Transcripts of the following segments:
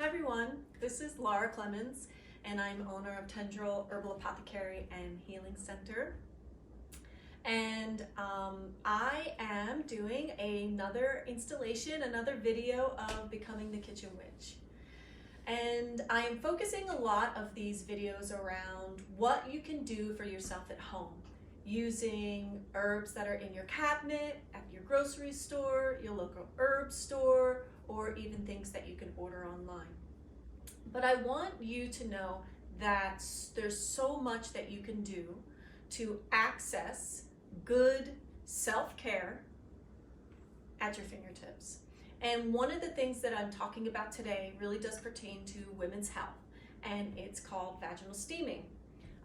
everyone, this is Laura Clemens and I'm owner of Tendril Herbal Apothecary and Healing Center. And I am doing another installation, another video of Becoming the Kitchen Witch. And I am focusing a lot of these videos around what you can do for yourself at home using herbs that are in your cabinet, at your grocery store, your local herb store, or even things that you can order online. But I want you to know that there's so much that you can do to access good self-care at your fingertips. And one of the things that I'm talking about today really does pertain to women's health, and it's called vaginal steaming.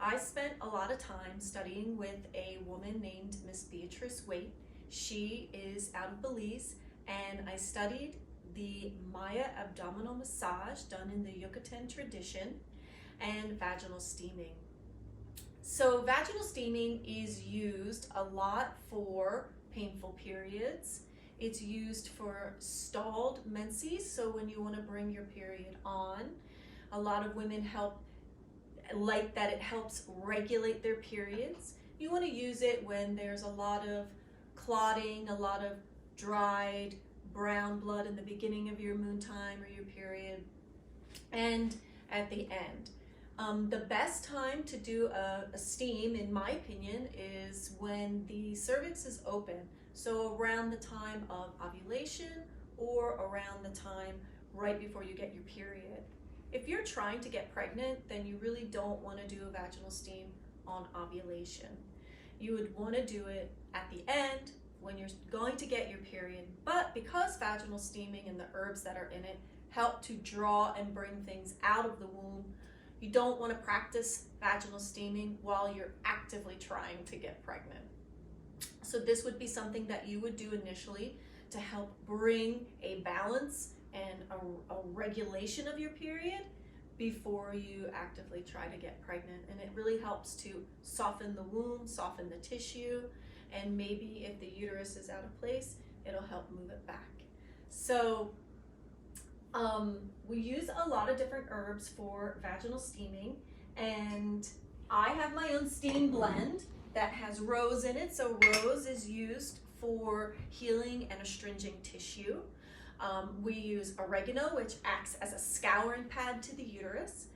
I spent a lot of time studying with a woman named Miss Beatrice Waite. She is out of Belize, and I studied the Maya abdominal massage done in the Yucatan tradition and vaginal steaming. So vaginal steaming is used a lot for painful periods. It's used for stalled menses, so when you want to bring your period on. A lot of women like that it helps regulate their periods. You want to use it when there's a lot of clotting, a lot of dried brown blood in the beginning of your moon time or your period, and at the end. The best time to do a steam, in my opinion, is when the cervix is open. So around the time of ovulation or around the time right before you get your period. If you're trying to get pregnant, then you really don't want to do a vaginal steam on ovulation. You would want to do it at the end when you're going to get your period. But because vaginal steaming and the herbs that are in it help to draw and bring things out of the womb, you don't want to practice vaginal steaming while you're actively trying to get pregnant. So this would be something that you would do initially to help bring a balance and a regulation of your period before you actively try to get pregnant. And it really helps to soften the womb, soften the tissue, and maybe if the uterus is out of place, it'll help move it back. So we use a lot of different herbs for vaginal steaming, and I have my own steam blend that has rose in it. So rose is used for healing and astringing tissue. We use oregano, which acts as a scouring pad to the uterus.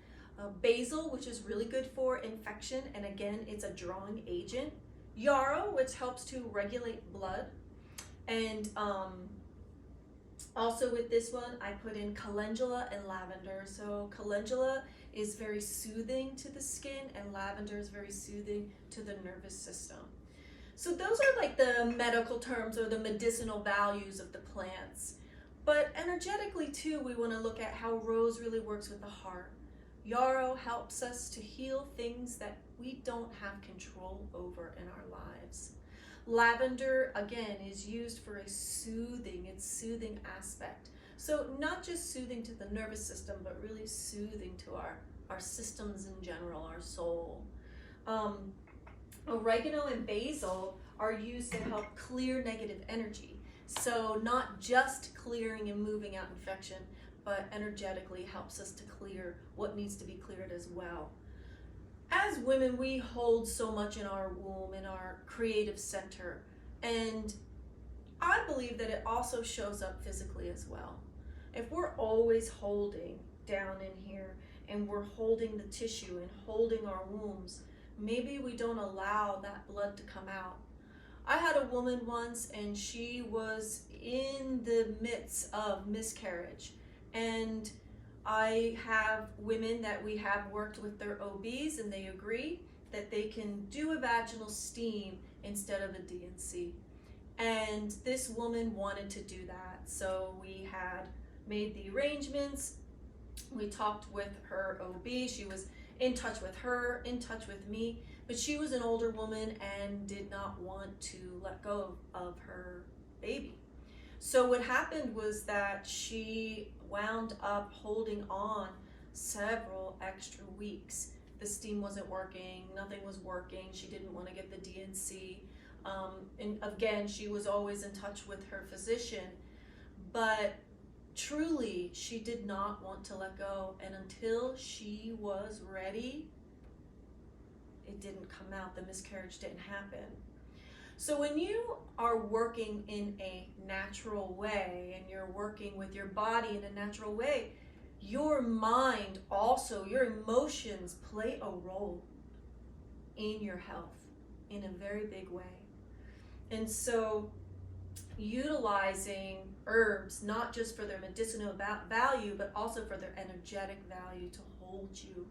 Basil, which is really good for infection, and again, it's a drawing agent. Yarrow, which helps to regulate blood. And also with this one, I put in calendula and lavender. So calendula is very soothing to the skin, and lavender is very soothing to the nervous system. So those are like the medical terms or the medicinal values of the plants. But energetically too, we want to look at how rose really works with the heart. Yarrow helps us to heal things that we don't have control over in our lives. Lavender, again, is used for its soothing aspect. So not just soothing to the nervous system, but really soothing to our systems in general, our soul. Oregano and basil are used to help clear negative energy. So not just clearing and moving out infection, but energetically helps us to clear what needs to be cleared as well. As women, we hold so much in our womb, in our creative center, and I believe that it also shows up physically as well. If we're always holding down in here and we're holding the tissue and holding our wombs, maybe we don't allow that blood to come out. I had a woman once, and she was in the midst of miscarriage, and I have women that we have worked with their OBs, and they agree that they can do a vaginal steam instead of a D&C. And this woman wanted to do that, so we had made the arrangements. We talked with her OB. She was in touch with her, in touch with me, but she was an older woman and did not want to let go of her baby. So what happened was that she wound up holding on several extra weeks. The steam wasn't working, nothing was working. She didn't want to get the D&C. And again, she was always in touch with her physician, but truly, she did not want to let go. And until she was ready, it didn't come out. The miscarriage didn't happen. So when you are working in a natural way and you're working with your body in a natural way, your mind also, your emotions play a role in your health in a very big way. And so utilizing herbs, not just for their medicinal value, but also for their energetic value to hold you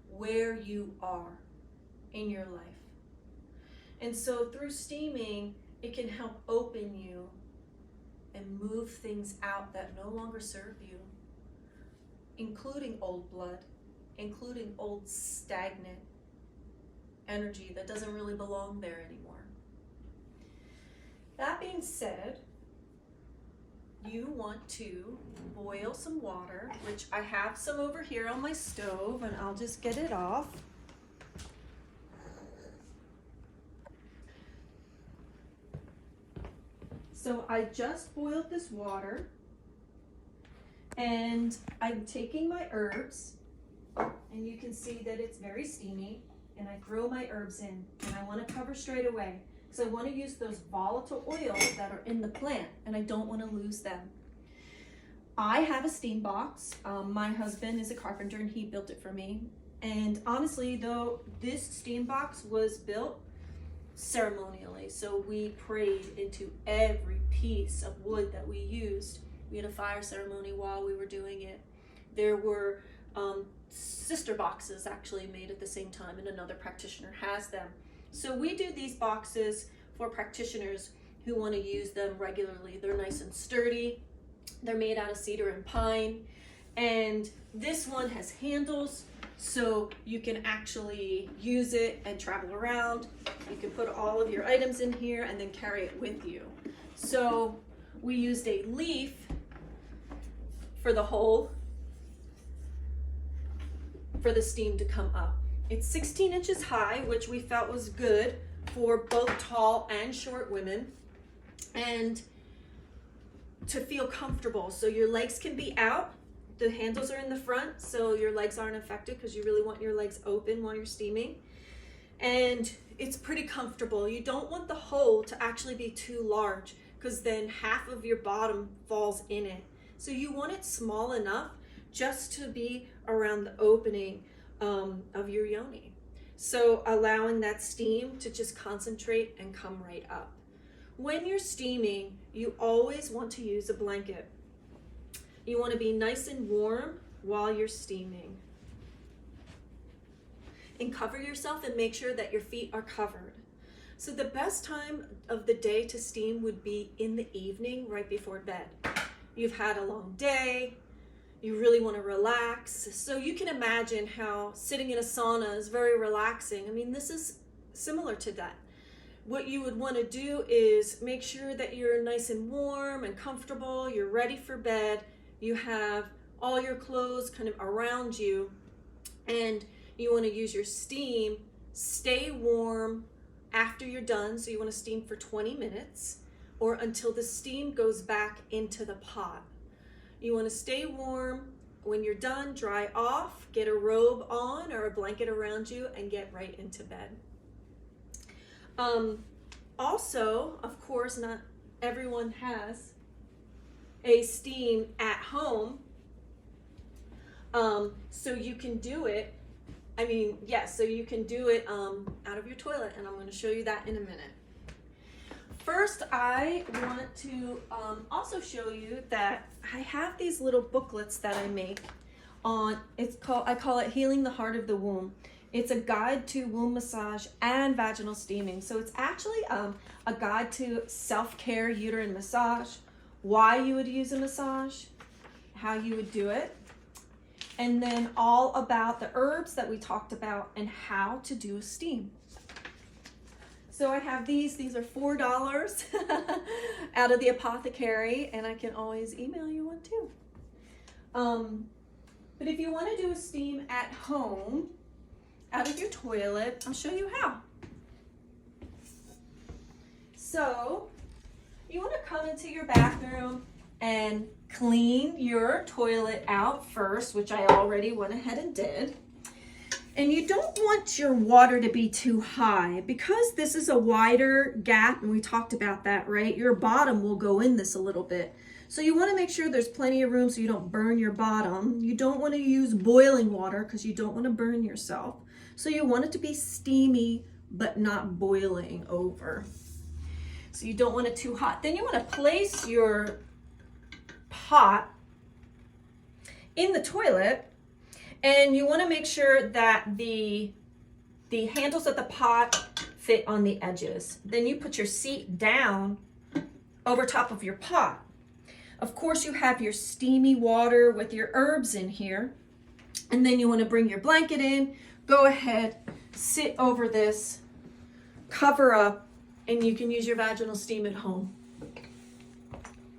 where you are in your life. And so through steaming, it can help open you and move things out that no longer serve you, including old blood, including old stagnant energy that doesn't really belong there anymore. That being said, you want to boil some water, which I have some over here on my stove, and I'll just get it off. So I just boiled this water, and I'm taking my herbs, and you can see that it's very steamy, and I throw my herbs in, and I want to cover straight away because I want to use those volatile oils that are in the plant, and I don't want to lose them. I have a steam box. My husband is a carpenter, and he built it for me. And honestly, though, this steam box was built ceremonially. So we prayed into every piece of wood that we used. We had a fire ceremony while we were doing it. There were sister boxes actually made at the same time, and another practitioner has them. So we do these boxes for practitioners who want to use them regularly. They're nice and sturdy. They're made out of cedar and pine. And this one has handles, so you can actually use it and travel around. You can put all of your items in here and then carry it with you. So we used a leaf for the hole for the steam to come up. It's 16 inches high, which we felt was good for both tall and short women, and to feel comfortable. So your legs can be out. The handles are in the front, so your legs aren't affected because you really want your legs open while you're steaming. And it's pretty comfortable. You don't want the hole to actually be too large because then half of your bottom falls in it. So you want it small enough just to be around the opening of your yoni. So allowing that steam to just concentrate and come right up. When you're steaming, you always want to use a blanket. You want to be nice and warm while you're steaming. And cover yourself and make sure that your feet are covered. So the best time of the day to steam would be in the evening, right before bed. You've had a long day, you really want to relax. So you can imagine how sitting in a sauna is very relaxing. I mean, this is similar to that. What you would want to do is make sure that you're nice and warm and comfortable, you're ready for bed, you have all your clothes kind of around you, and you want to use your steam. Stay warm after you're done, so you want to steam for 20 minutes or until the steam goes back into the pot. You want to stay warm. When you're done, dry off, get a robe on or a blanket around you, and get right into bed. Also, of course, not everyone has a steam at home, so you can do it. So you can do it out of your toilet, and I'm going to show you that in a minute. First, I want to also show you that I have these little booklets that I make on. I call it Healing the Heart of the Womb. It's a guide to womb massage and vaginal steaming. So it's actually a guide to self-care uterine massage, why you would use a massage, how you would do it, and then all about the herbs that we talked about and how to do a steam. So I have these are $4 out of the apothecary, and I can always email you one too. But if you want to do a steam at home, out of your toilet, I'll show you how. So you want to come into your bathroom and clean your toilet out first, which I already went ahead and did. And you don't want your water to be too high because this is a wider gap, and we talked about that, right? Your bottom will go in this a little bit. So you want to make sure there's plenty of room so you don't burn your bottom. You don't want to use boiling water because you don't want to burn yourself. So you want it to be steamy but not boiling over. So you don't want it too hot. Then you want to place your pot in the toilet, and you want to make sure that the handles of the pot fit on the edges. Then you put your seat down over top of your pot. Of course, you have your steamy water with your herbs in here. And then you want to bring your blanket in, go ahead, sit over this, cover up, and you can use your vaginal steam at home.